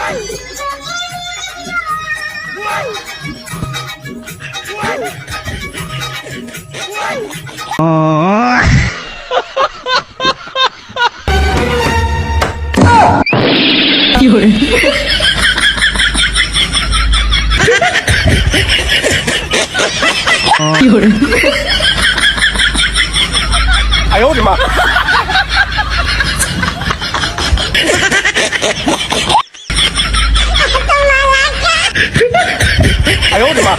哎呦我的妈！哎呦我的妈！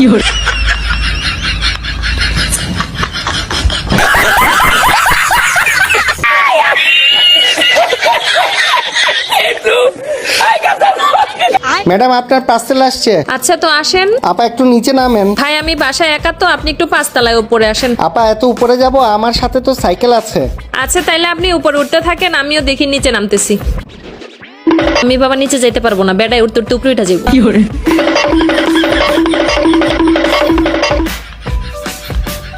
有人。ম্যাডাম আপনার পার্সেল আসছে। আচ্ছা তো আসেন। আপা একটু নিচে নামেন। ভাই আমি বাসায় একা তো, আপনি একটু পাঁচতলায় উপরে আসেন। আপা এত উপরে যাব, আমার সাথে তো সাইকেল আছে। আচ্ছা তাইলে আপনি উপরে উঠতে থাকেন, আমিও দেখি নিচে নামতেছি। আমি বাবা নিচে যাইতে পারবো না, বেড়ায় উঠতে উঠতে উপরে উঠে যাবো।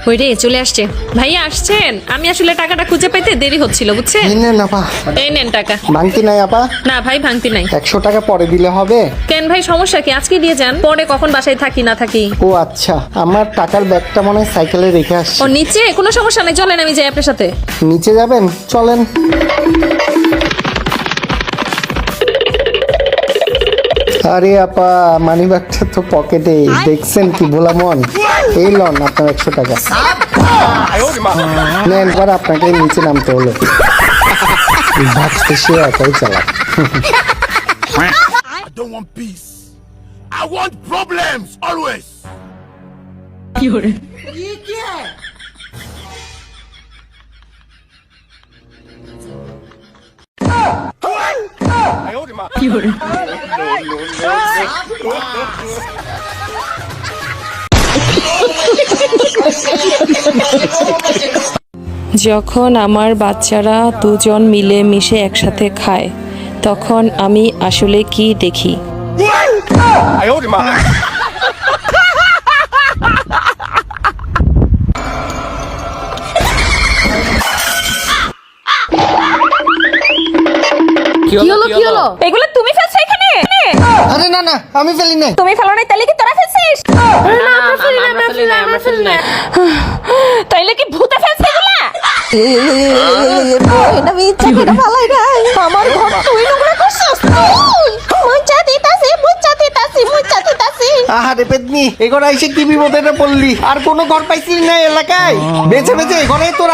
ওই রে চলে আসছে। ভাইয়া আসছেন? আমি আসলে টাকাটা খুঁজে পাইতে দেরি হচ্ছিল বুঝছেন। এই নেন আপা। এই নেন টাকা। ভাঙতি নাই আপা? না ভাই ভাঙতি নাই। 100 টাকা পরে দিলে হবে? কেন ভাই সমস্যা কি? আজকে দিয়ে যান, পরে কখন বাসায় থাকি না থাকি। ও আচ্ছা, আমার টাকার ব্যাগটা মনে হয় সাইকেলে রেখে আসছি। ও নিচে? কোনো সমস্যা নেই, চলেন আমি যাই আপনার সাথে। নিচে যাবেন? চলেন। আরে আপা মানিব্যাগটা তো পকেটে, দেখছেন কি ভোলা মন। এই লন আপনার 100 টাকা নেন, পর আপনাকে নিচে নামতে হলো। ভাবতে সে একাই চালা। I don't want peace. I want problems always.哎呦我的妈！ যখন আমার বাচ্চারা দুজন মিলে মিশে একসাথে খায়, তখন আমি আসলে কি দেখি? 哎呦我的妈！ কি হলো? এগুলো তুমি ফেলছো এখানে? আরে না না, আমি ফেলি নাই। তুমি ফেলো নাই, তাইলে কি তোরা ফেলছিস? না আমরা ফেলি না। তাইলে কি ভূতে ফেলছে এগুলা? আমি ইচ্ছা করে ফালাই নাই। আমার ঘর তুই নোংরা করছিস। মুচ্ছা দিতাছি। আহারে পেতনি, এগোরা এসে কি বিপদে পড়লি? আর কোনো ঘর পাইছিলি না এলাকায়? বেছে বেছে এগোরাই তোরা